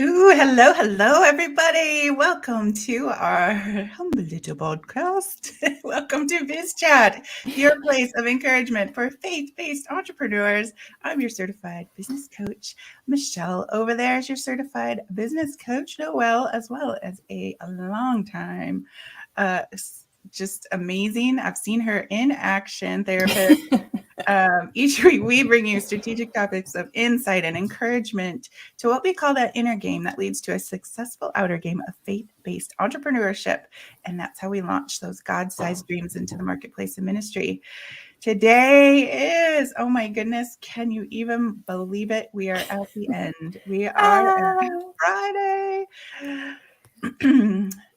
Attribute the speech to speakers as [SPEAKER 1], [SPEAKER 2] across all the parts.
[SPEAKER 1] Ooh, hello, everybody. Welcome to our humble little podcast. Welcome to Biz Chat, your place of encouragement for faith-based entrepreneurs. I'm your certified business coach, Michelle. Over there is your certified business coach, Noelle, as well as a long time, just amazing. I've seen her in action therapist. Each week, we bring you strategic topics of insight and encouragement to what we call that inner game that leads to a successful outer game of faith-based entrepreneurship. And that's how we launch those God-sized dreams into the marketplace and ministry. Today is, oh my goodness, can you even believe it? We are at the end. We are at Friday.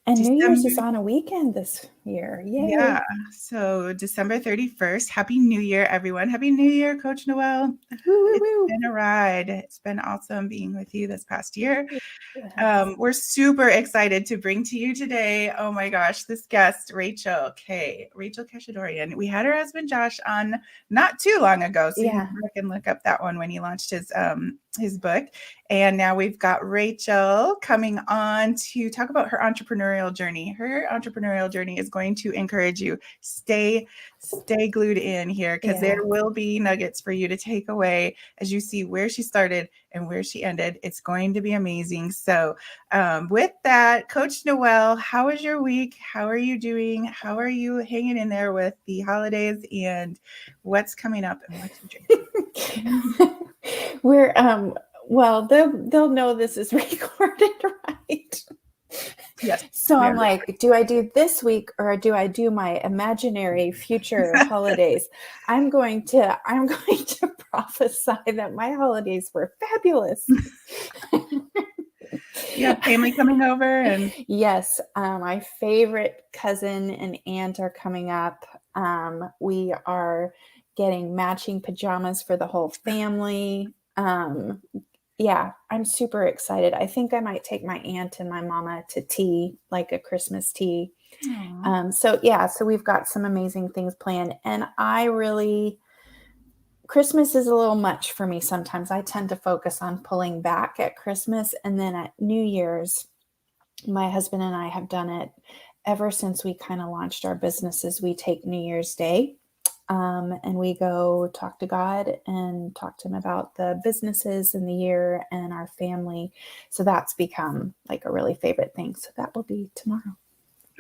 [SPEAKER 2] And New Year's is on a weekend this year. Yay.
[SPEAKER 1] Yeah. So December 31st. Happy New Year, everyone. Happy New Year, Coach Noelle. It's been a ride. It's been awesome being with you this past year. We're super excited to bring to you today, oh my gosh, this guest, Rachael K. Rachael Keshadorian. We had her husband, Josh, on not too long ago. So you can look up that one when he launched his book. And now we've got Rachael coming on to talk about her entrepreneurial journey. Her entrepreneurial journey is going to encourage you. Stay glued in here because there will be nuggets for you to take away as you see where she started and where she ended. It's going to be amazing. So with that, Coach Noelle, how was your week? How are you doing? How are you hanging in there with the holidays and what's coming up and what's your dream?
[SPEAKER 2] We're well, they'll know this is recorded, right?
[SPEAKER 1] Yes.
[SPEAKER 2] So I'm like, do I do this week or do I do my imaginary future holidays? I'm going to prophesy that my holidays were fabulous.
[SPEAKER 1] Yeah, family coming over and
[SPEAKER 2] yes, my favorite cousin and aunt are coming up. We are getting matching pajamas for the whole family. Yeah, I'm super excited. I think I might take my aunt and my mama to tea, like a Christmas tea. So we've got some amazing things planned. And Christmas is a little much for me sometimes. I tend to focus on pulling back at Christmas. And then at New Year's, my husband and I have done it ever since we kind of launched our businesses. We take New Year's Day. And we go talk to God and talk to him about the businesses and the year and our family. So that's become like a really favorite thing. So that will be tomorrow.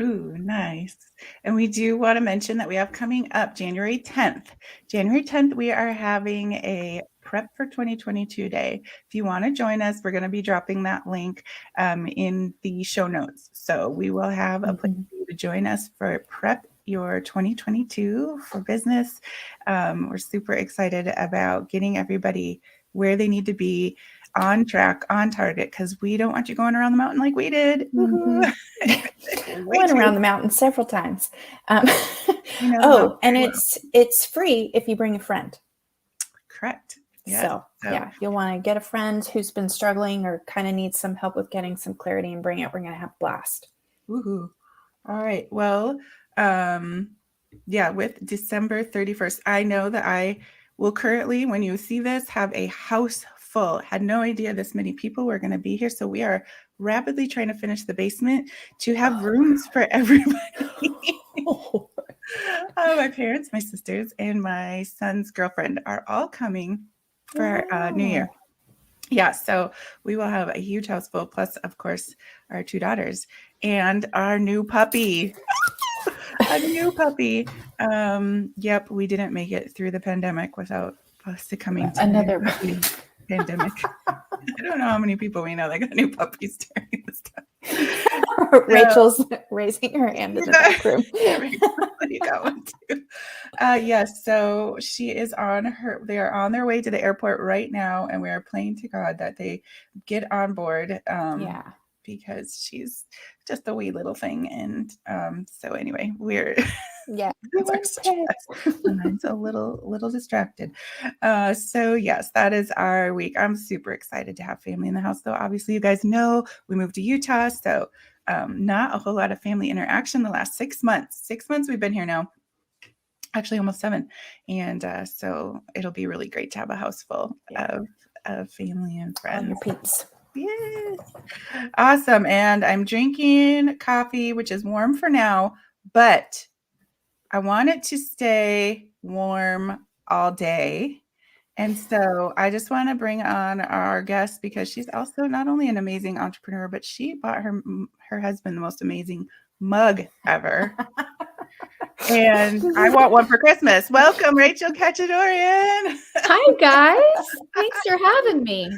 [SPEAKER 1] Ooh, nice. And we do want to mention that we have coming up January 10th. January 10th, we are having a Prep for 2022 day. If you want to join us, we're going to be dropping that link in the show notes. So we will have a place for you to join us for Prep your 2022 for business. We're super excited about getting everybody where they need to be, on track, on target, because we don't want you going around the mountain like we did.
[SPEAKER 2] Went around the mountain several times. And it's free if you bring a friend.
[SPEAKER 1] Correct.
[SPEAKER 2] Yes. So you'll want to get a friend who's been struggling or kind of needs some help with getting some clarity and bring it. We're going to have a blast.
[SPEAKER 1] Woohoo. All right. Well, with December 31st, I know that I will currently, when you see this, have a house full. Had no idea this many people were going to be here. So we are rapidly trying to finish the basement to have rooms for everybody. My parents, my sisters, and my son's girlfriend are all coming for New Year. Yeah, so we will have a huge house full, plus, of course, our 2 daughters and our new puppy. A new puppy. Yep, we didn't make it through the pandemic without succumbing to another pandemic. I don't know how many people we know that got new puppies during this time.
[SPEAKER 2] Rachel's raising her hand in the back room.
[SPEAKER 1] You got one too. Yes, so they are on their way to the airport right now, and we are praying to God that they get on board. Because she's just a wee little thing. And so anyway, we're mine's a little distracted. So yes, that is our week. I'm super excited to have family in the house, though. Obviously, you guys know we moved to Utah, so not a whole lot of family interaction the last 6 months. 6 months we've been here now. Actually, almost 7. And so it'll be really great to have a house full of family and friends.
[SPEAKER 2] All your peeps.
[SPEAKER 1] Yes. Awesome. And I'm drinking coffee, which is warm for now, but I want it to stay warm all day. And so I just want to bring on our guest because she's also not only an amazing entrepreneur, but she bought her husband the most amazing mug ever. And I want one for Christmas. Welcome, Rachael K.
[SPEAKER 3] Hi, guys. Thanks for having me.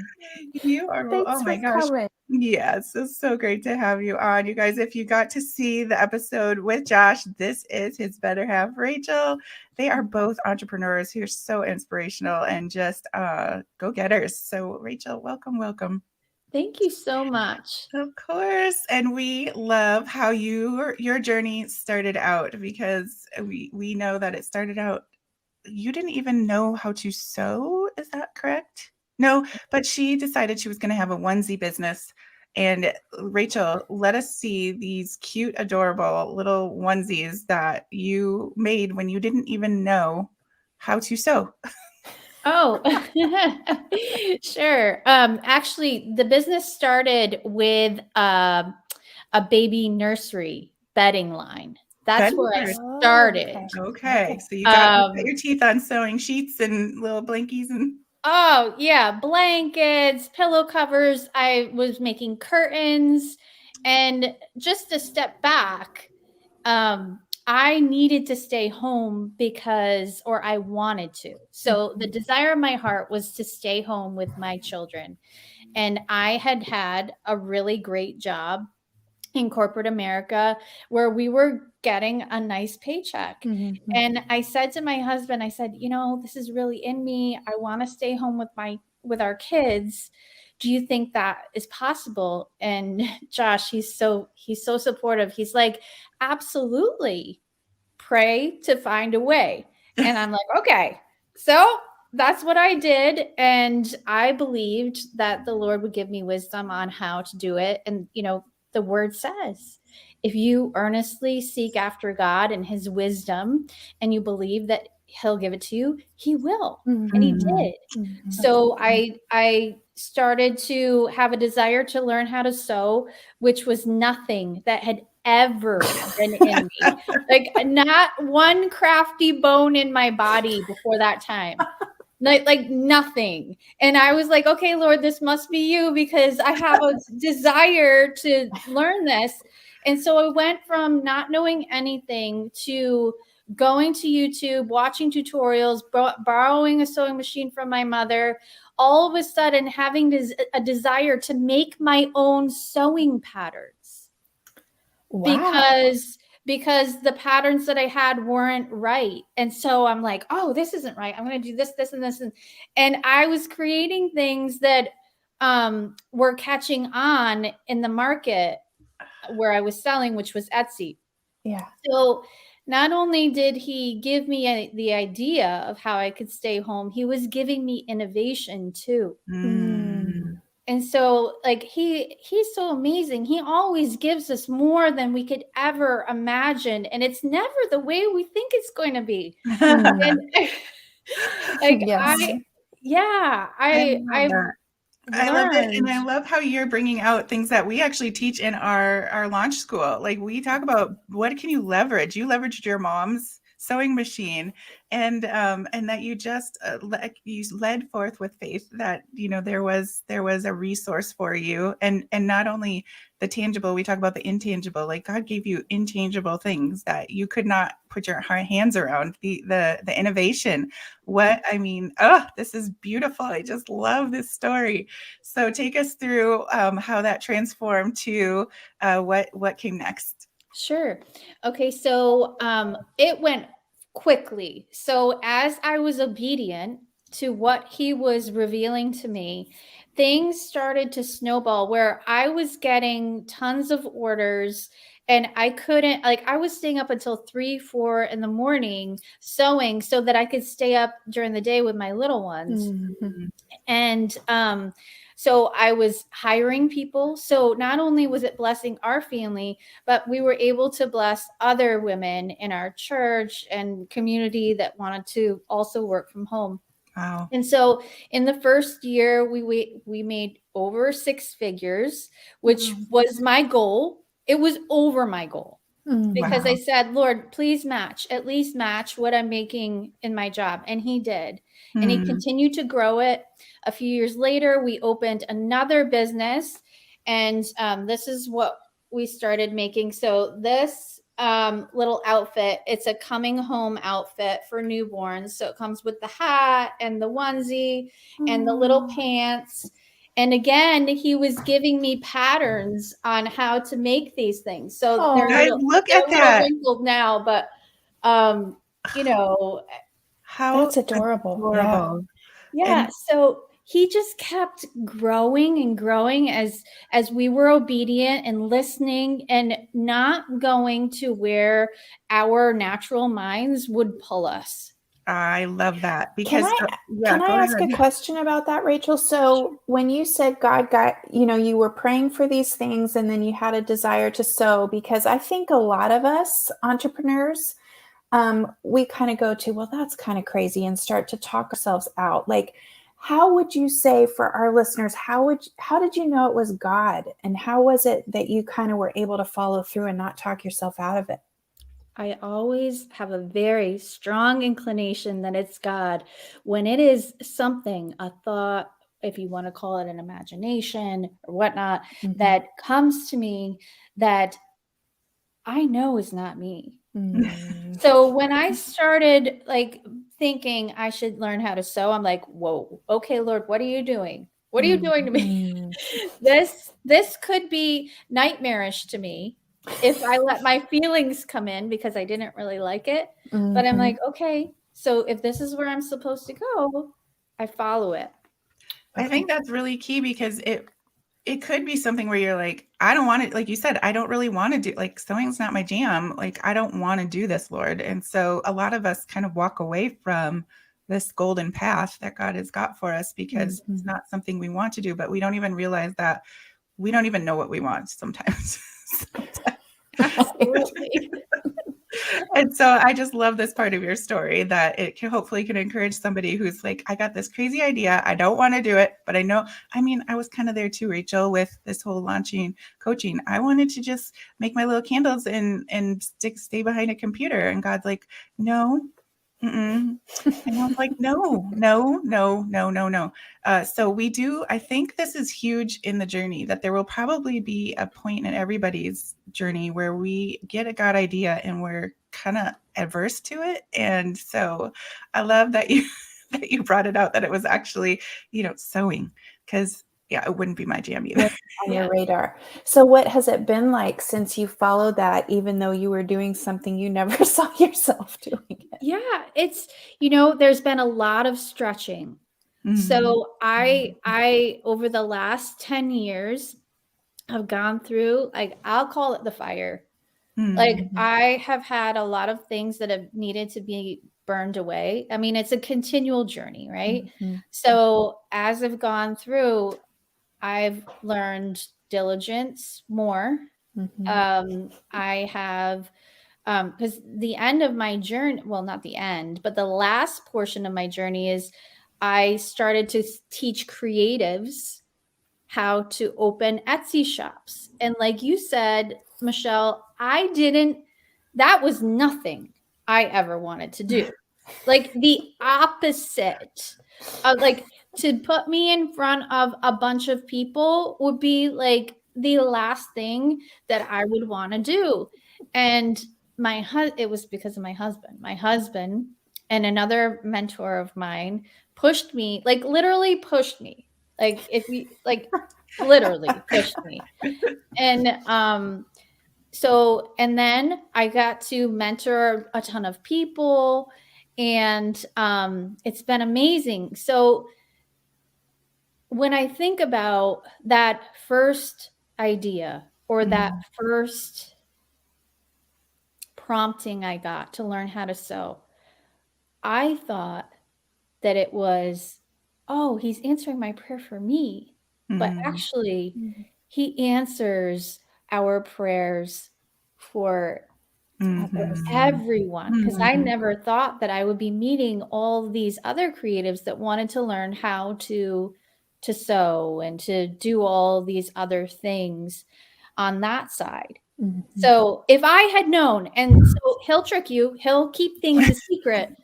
[SPEAKER 1] You are,
[SPEAKER 2] Thanks
[SPEAKER 1] oh my
[SPEAKER 2] for
[SPEAKER 1] gosh.
[SPEAKER 2] coming.
[SPEAKER 1] Yes, it's so great to have you on. You guys, if you got to see the episode with Josh, this is his better half, Rachael. They are both entrepreneurs who are so inspirational and just go-getters. So Rachael, welcome.
[SPEAKER 3] Thank you so much.
[SPEAKER 1] Of course. And we love how your journey started out, because we know that it started out, you didn't even know how to sew. Is that correct? No, but she decided she was going to have a onesie business. And Rachael, let us see these cute, adorable little onesies that you made when you didn't even know how to sew.
[SPEAKER 3] Oh, sure. Actually, the business started with a baby nursery bedding line. That's where I started.
[SPEAKER 1] Okay. So you got your teeth on sewing sheets and little blankies and.
[SPEAKER 3] Oh, yeah, blankets, pillow covers. I was making curtains. And just to step back, I needed to stay home or I wanted to. So the desire of my heart was to stay home with my children. And I had a really great job in corporate America where we were getting a nice paycheck.
[SPEAKER 2] Mm-hmm.
[SPEAKER 3] And I said to my husband, I said, this is really in me. I want to stay home with our kids. Do you think that is possible? And Josh, he's so supportive. He's like, absolutely. Pray to find a way. And I'm like, okay. So that's what I did. And I believed that the Lord would give me wisdom on how to do it. And, the word says, if you earnestly seek after God and his wisdom, and you believe that he'll give it to you, he will.
[SPEAKER 2] Mm-hmm.
[SPEAKER 3] And he did.
[SPEAKER 2] Mm-hmm.
[SPEAKER 3] So I started to have a desire to learn how to sew, which was nothing that had ever been in me. Like not one crafty bone in my body before that time. Like nothing. And I was like, okay, Lord, this must be you, because I have a desire to learn this. And so I went from not knowing anything to going to YouTube, watching tutorials, borrowing a sewing machine from my mother, all of a sudden having a desire to make my own sewing patterns.
[SPEAKER 2] Wow.
[SPEAKER 3] Because the patterns that I had weren't right. And so I'm like, oh, this isn't right. I'm going to do this, this, and this. And I was creating things that were catching on in the market where I was selling, which was Etsy.
[SPEAKER 2] Yeah.
[SPEAKER 3] So not only did he give me the idea of how I could stay home, he was giving me innovation too.
[SPEAKER 2] Mm.
[SPEAKER 3] And so like he's so amazing. He always gives us more than we could ever imagine. And it's never the way we think it's going to be. And like
[SPEAKER 2] Yes.
[SPEAKER 1] I love it. And I love how you're bringing out things that we actually teach in our launch school. Like we talk about, what can you leverage? You leveraged your mom's sewing machine, and that you just you led forth with faith that there was a resource for you, and not only the tangible, we talk about the intangible. Like God gave you intangible things that you could not put your hands around. The innovation. This is beautiful. I just love this story. So take us through how that transformed to what came next.
[SPEAKER 3] Sure. Okay. So it went quickly. So as I was obedient to what he was revealing to me, things started to snowball where I was getting tons of orders, and I couldn't, I was staying up until 3-4 in the morning sewing so that I could stay up during the day with my little ones.
[SPEAKER 2] Mm-hmm.
[SPEAKER 3] And so I was hiring people. So not only was it blessing our family, but we were able to bless other women in our church and community that wanted to also work from home.
[SPEAKER 1] Wow.
[SPEAKER 3] And so in the first year, we made over 6 figures, which was my goal. It was over my goal because I said, Lord, please at least match what I'm making in my job. And he did. And he continued to grow it. A few years later, we opened another business. And this is what we started making. So this little outfit, it's a coming home outfit for newborns. So it comes with the hat and the onesie and the little pants. And again, he was giving me patterns on how to make these things. So they're
[SPEAKER 1] look at that.
[SPEAKER 3] wrinkled now, but you know,
[SPEAKER 1] how
[SPEAKER 2] that's adorable.
[SPEAKER 3] Yeah. So he just kept growing and growing as we were obedient and listening and not going to where our natural minds would pull us.
[SPEAKER 1] I love that because
[SPEAKER 2] can I ask a question about that, Rachel? So when you said God got, you were praying for these things and then you had a desire to sow, because I think a lot of us entrepreneurs, we kind of go to, well, that's kind of crazy, and start to talk ourselves out. Like, how would you say for our listeners, how did you know it was God? And how was it that you kind of were able to follow through and not talk yourself out of it?
[SPEAKER 3] I always have a very strong inclination that it's God when it is something, a thought, if you want to call it an imagination or whatnot, that comes to me that I know is not me. So when I started thinking I should learn how to sew, I'm like, whoa, okay, Lord, what are you doing? What are you doing to me? This could be nightmarish to me if I let my feelings come in, because I didn't really like it. But I'm like, okay, so if this is where I'm supposed to go, I follow it.
[SPEAKER 1] I think that's really key, because it could be something where you're like, I don't want it. Like you said, I don't really want to do, like, sewing's not my jam. Like, I don't want to do this, Lord. And so a lot of us kind of walk away from this golden path that God has got for us because it's not something we want to do, but we don't even realize that we don't even know what we want sometimes.
[SPEAKER 3] Absolutely.
[SPEAKER 1] And so I just love this part of your story, that it can hopefully encourage somebody who's like, I got this crazy idea. I don't want to do it, but I know, I was kind of there too, Rachel, with this whole launching coaching. I wanted to just make my little candles and stay behind a computer. And God's like, no. And I'm like, no. So I think this is huge in the journey, that there will probably be a point in everybody's journey where we get a God idea and we're kind of adverse to it. And so I love that you brought it out, that it was actually, sewing, because it wouldn't be my jam either.
[SPEAKER 2] On your radar. So what has it been like since you followed that, even though you were doing something you never saw yourself doing it?
[SPEAKER 3] Yeah, it's, there's been a lot of stretching. So I over the last 10 years have gone through, I'll call it the fire. Like, I have had a lot of things that have needed to be burned away. I mean, it's a continual journey, right? So as I've gone through, I've learned diligence more. I have, because the end of my journey, well, not the end, but the last portion of my journey is I started to teach creatives how to open Etsy shops. And like you said, Michelle, that was nothing I ever wanted to do. Like, the opposite of, to put me in front of a bunch of people would be like the last thing that I would want to do. And it was because of my husband and another mentor of mine pushed me, literally pushed me. Literally pushed me. And and then I got to mentor a ton of people, and it's been amazing. So when I think about that first idea or that first prompting I got to learn how to sew, I thought that it was, oh, he's answering my prayer for me. But actually, he answers our prayers for everyone, because I never thought that I would be meeting all these other creatives that wanted to learn how to to sew and to do all these other things on that side.
[SPEAKER 2] Mm-hmm.
[SPEAKER 3] So if I had known, and so he'll trick you, he'll keep things a secret,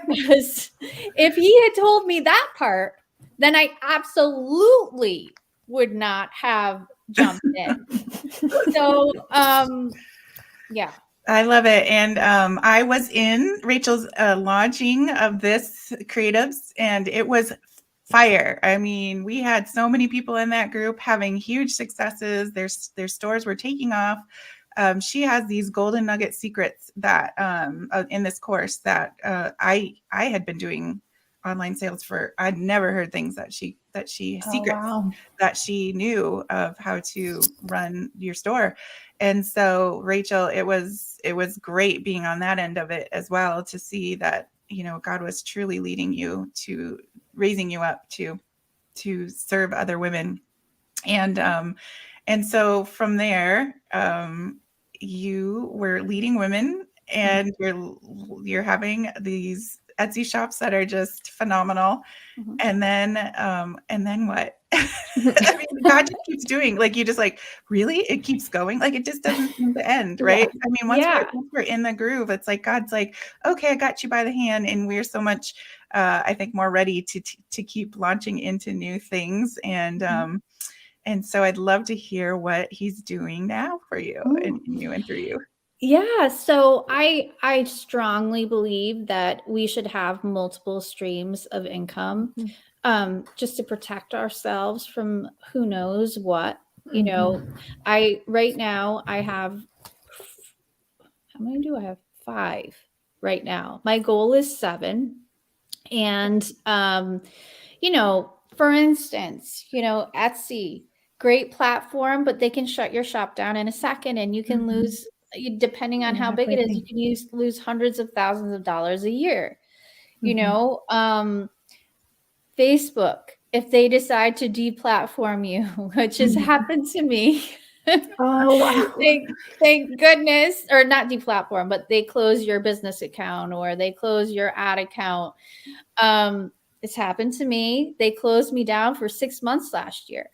[SPEAKER 3] because if he had told me that part, then I absolutely would not have jumped in. So, yeah.
[SPEAKER 1] I love it. And I was in Rachel's launching of this creatives, and it was fire. I mean, we had so many people in that group having huge successes. Their stores were taking off. She has these golden nugget secrets that in this course that I had been doing online sales for. I'd never heard things that she secrets that she knew of how to run your store. And so, Rachel, it was great being on that end of it as well, to see that, you know, God was truly leading you to raising you up to serve other women. And so from there, you were leading women, and you're having these Etsy shops that are just phenomenal. Mm-hmm. And then what? I mean, God just keeps doing, like, you just like, really? It keeps going. Like, it just doesn't seem to end, right? Yeah. I mean, once we're in the groove, it's like, God's like, okay, I got you by the hand. And we're so much, I think, more ready to keep launching into new things. And so I'd love to hear what he's doing now for you and you and through you.
[SPEAKER 3] Yeah. So I strongly believe that we should have multiple streams of income, just to protect ourselves from who knows what. You know, right now I have, how many do I have? 5 right now. My goal is 7. And, you know, for instance, you know, Etsy, great platform, but they can shut your shop down in a second, and you can lose, depending on how big it is, you can lose hundreds of thousands of dollars a year. You know, Facebook, if they decide to deplatform you, which has happened to me.
[SPEAKER 2] Oh, wow.
[SPEAKER 3] Thank goodness, or not deplatform, but they close your business account, or they close your ad account. It's happened to me. They closed me down for 6 months last year.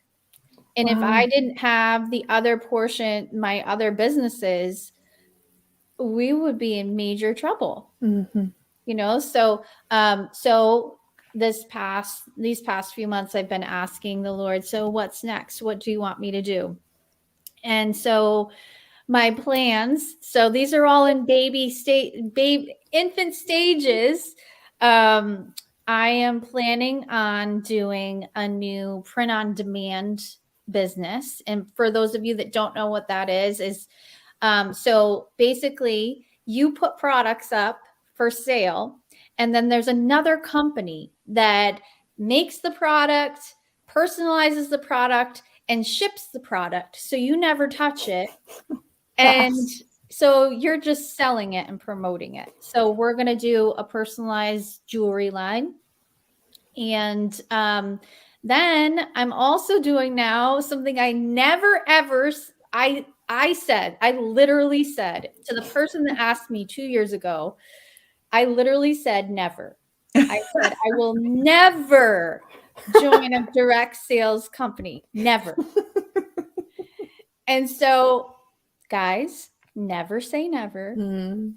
[SPEAKER 3] And if I didn't have the other portion, my other businesses, we would be in major trouble. You know, so these past few months, I've been asking the Lord, so what's next? What do you want me to do? And so my plans, so these are all in infant stages. I am planning on doing a new print on demand business. And for those of you that don't know what that is so basically you put products up for sale, and then there's another company that makes the product, personalizes the product, and ships the product. So you never touch it. And so you're just selling it and promoting it. So we're going to do a personalized jewelry line. And then I'm also doing now something I never, ever, I literally said to the person that asked me 2 years ago, I literally said never. I said, I will never join a direct sales company. Never. And so, guys, never say never.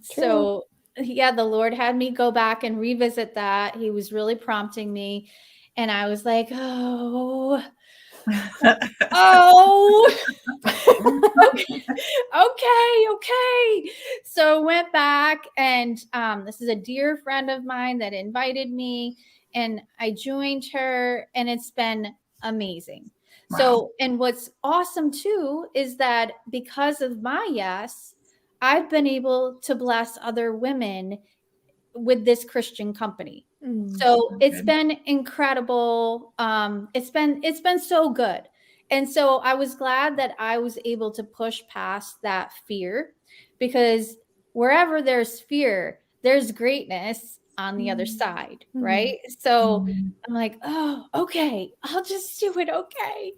[SPEAKER 3] So, yeah, the Lord had me go back and revisit that. He was really prompting me. And I was like, okay. So I went back, and this is a dear friend of mine that invited me, and I joined her, and it's been amazing. Wow. So, and what's awesome too is that because of my yes, I've been able to bless other women with this Christian company. So it's been incredible. It's been so good. And so I was glad that I was able to push past that fear, because wherever there's fear, there's greatness. on the other side, right? So I'm like, oh, okay, I'll just do it. Okay.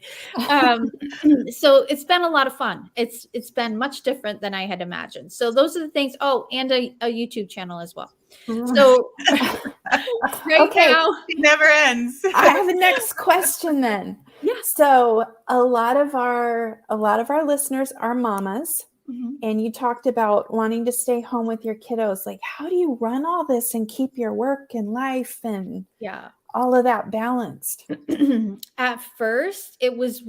[SPEAKER 3] So it's been a lot of fun. It's been much different than I had imagined. So those are the things. Oh, and a YouTube channel as well. So right now,
[SPEAKER 1] it never ends.
[SPEAKER 2] I have a next question then.
[SPEAKER 3] Yeah.
[SPEAKER 2] So a lot of our listeners are mamas. And you talked about wanting to stay home with your kiddos. Like, how do you run all this and keep your work and life and all of that balanced?
[SPEAKER 3] At first, it was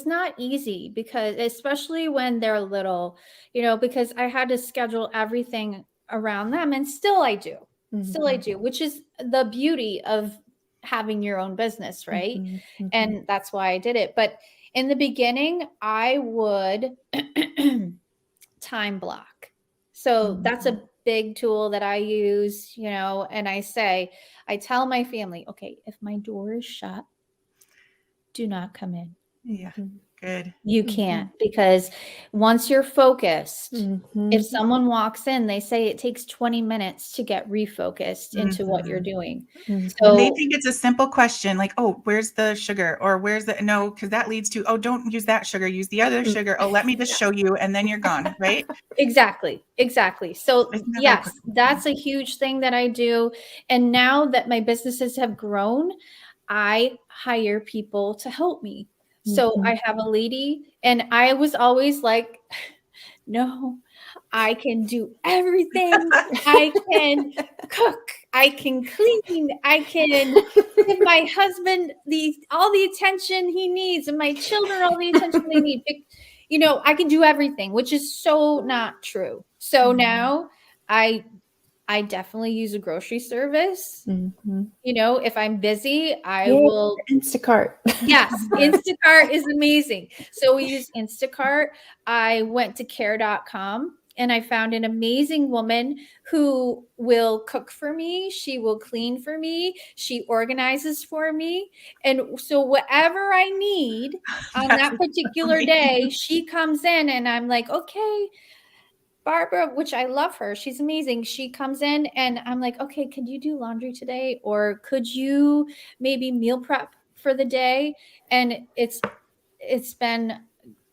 [SPEAKER 3] not easy, because especially when they're little, because I had to schedule everything around them, and still I do, which is the beauty of having your own business, right? And that's why I did it. But in the beginning, I would time block. So that's a big tool that I use, and I tell my family, okay, if my door is shut, do not come in.
[SPEAKER 1] Yeah. Good.
[SPEAKER 3] You can't, because once you're focused, if someone walks in, they say it takes 20 minutes to get refocused into what you're doing. So
[SPEAKER 1] and they think it's a simple question, like, oh, where's the sugar, or where's the, no, because that leads to, oh, don't use that sugar, use the other sugar. Oh, let me just show you, and then you're gone, right?
[SPEAKER 3] Exactly. So yes, that's a huge thing that I do. And now that my businesses have grown, I hire people to help me. So I have a lady, and I was always like, no, I can do everything. I can cook. I can clean. I can give my husband all the attention he needs, and my children all the attention they need. I can do everything, which is so not true. So now I definitely use a grocery service. If I'm busy, I will.
[SPEAKER 2] Instacart.
[SPEAKER 3] Yes, Instacart is amazing. So we use Instacart. I went to care.com and I found an amazing woman who will cook for me. She will clean for me. She organizes for me. And so whatever I need on that particular day, she comes in and I'm like, okay, Barbara, which I love her. She's amazing. She comes in and I'm like, okay, could you do laundry today? Or could you maybe meal prep for the day? And it's been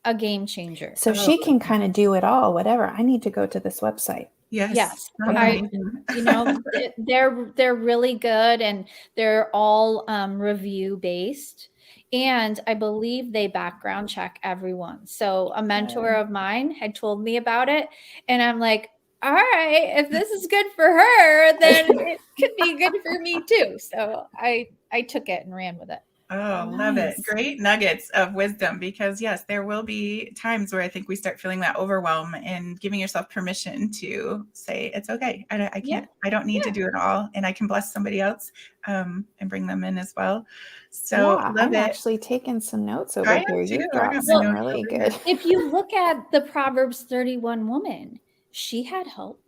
[SPEAKER 3] a game changer.
[SPEAKER 2] So she can kind of do it all, whatever. I need to go to this website.
[SPEAKER 3] Yes. They're really good, and they're all review based. And I believe they background check everyone. So a mentor of mine had told me about it, and I'm like, all right, if this is good for her, then it could be good for me too. So I took it and ran with it.
[SPEAKER 1] Oh, love it. Great nuggets of wisdom, because yes, there will be times where I think we start feeling that overwhelm, and giving yourself permission to say, it's okay. I can't, I don't need to do it all, and I can bless somebody else and bring them in as well. So
[SPEAKER 2] I've actually taken some notes over here. You dropped
[SPEAKER 1] some
[SPEAKER 2] really good.
[SPEAKER 3] If you look at the Proverbs 31 woman, she had help.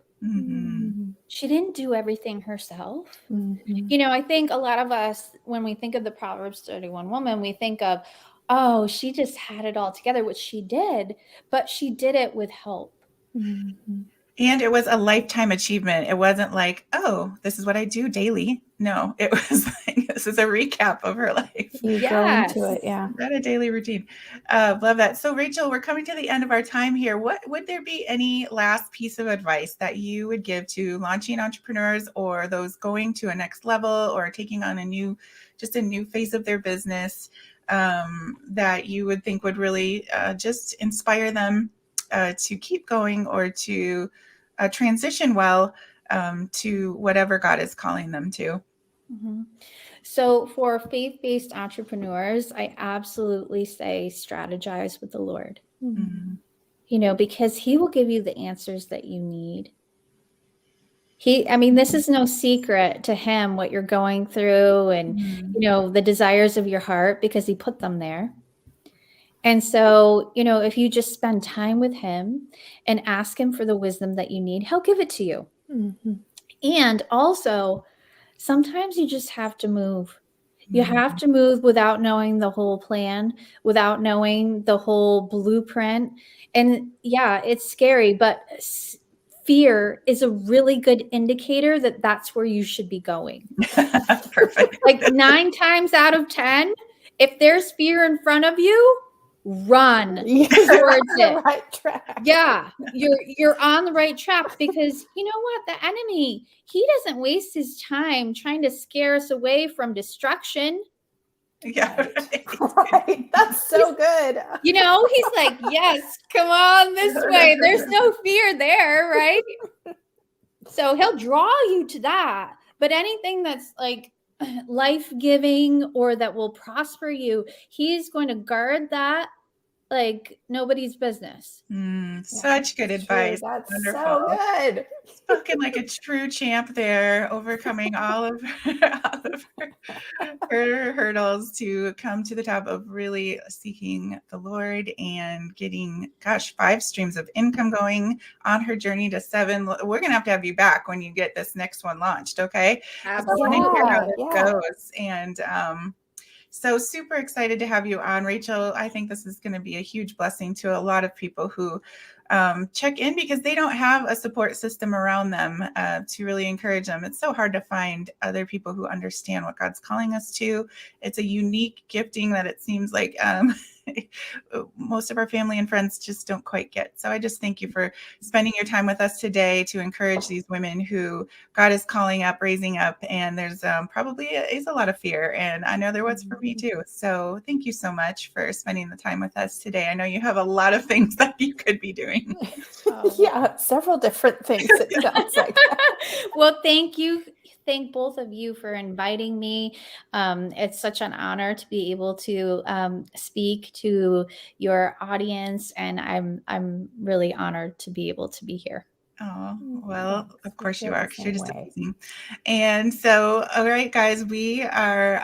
[SPEAKER 3] She didn't do everything herself. I think a lot of us, when we think of the Proverbs 31 woman, we think of, oh, she just had it all together, which she did, but she did it with help.
[SPEAKER 1] And it was a lifetime achievement. It wasn't like, oh, this is what I do daily. No, it was like, this is a recap of her life.
[SPEAKER 2] You go into it,
[SPEAKER 1] Not a daily routine. Love that. So Rachel, we're coming to the end of our time here. What would there be any last piece of advice that you would give to launching entrepreneurs, or those going to a next level, or taking on a new phase of their business, that you would think would really just inspire them to keep going, or to transition well to whatever God is calling them to?
[SPEAKER 3] So for faith-based entrepreneurs, I absolutely say strategize with the Lord, because he will give you the answers that you need. This is no secret to him what you're going through, and, the desires of your heart, because he put them there. And so, if you just spend time with him and ask him for the wisdom that you need, he'll give it to you. And also, sometimes you just have to move. You have to move without knowing the whole plan, without knowing the whole blueprint. And yeah, it's scary, but fear is a really good indicator that that's where you should be going.
[SPEAKER 1] Perfect.
[SPEAKER 3] Like 9 times out of 10, if there's fear in front of you, run towards it.
[SPEAKER 2] Right track.
[SPEAKER 3] Yeah, you're on the right track, because you know what? The enemy, he doesn't waste his time trying to scare us away from destruction.
[SPEAKER 1] Yeah.
[SPEAKER 2] Right. That's so good.
[SPEAKER 3] You know, he's like, yes, come on this way. There's no fear there, right? So he'll draw you to that. But anything that's like life-giving or that will prosper you, he's going to guard that like nobody's business.
[SPEAKER 1] Such good advice.
[SPEAKER 2] That's
[SPEAKER 1] Wonderful.
[SPEAKER 2] so good.
[SPEAKER 1] Spoken like a true champ there, overcoming all of her hurdles to come to the top of really seeking the Lord and getting, 5 streams of income going on her journey to 7. We're going to have you back when you get this next one launched, okay?
[SPEAKER 3] Absolutely.
[SPEAKER 1] I want to hear how this goes. And so super excited to have you on, Rachel. I think this is going to be a huge blessing to a lot of people who check in because they don't have a support system around them to really encourage them. It's so hard to find other people who understand what God's calling us to. It's a unique gifting that it seems like most of our family and friends just don't quite get. So I just thank you for spending your time with us today to encourage these women who God is calling up, raising up. And there's probably is a lot of fear. And I know there was for me too. So thank you so much for spending the time with us today. I know you have a lot of things that you could be doing.
[SPEAKER 2] Yeah, several different things, it sounds like.
[SPEAKER 3] Well, thank you. Thank both of you for inviting me. It's such an honor to be able to speak to your audience, and I'm really honored to be able to be here.
[SPEAKER 1] Oh, well, of course you are, because you're just amazing. And so, all right, guys, we are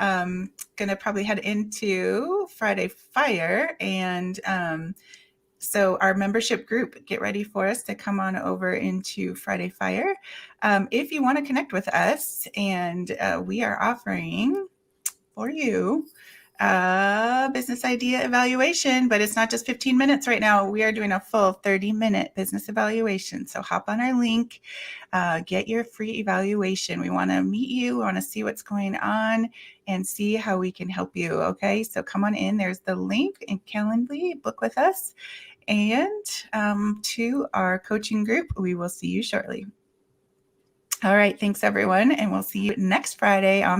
[SPEAKER 1] going to probably head into Friday Fire. And so our membership group, get ready for us to come on over into Friday Fire. If you want to connect with us, and we are offering for you business idea evaluation, but it's not just 15 minutes right now. We are doing a full 30-minute business evaluation. So hop on our link, get your free evaluation. We want to meet you. We want to see what's going on and see how we can help you. Okay, so come on in. There's the link, and Calendly, book with us. And to our coaching group, we will see you shortly. All right, thanks everyone, and we'll see you next Friday on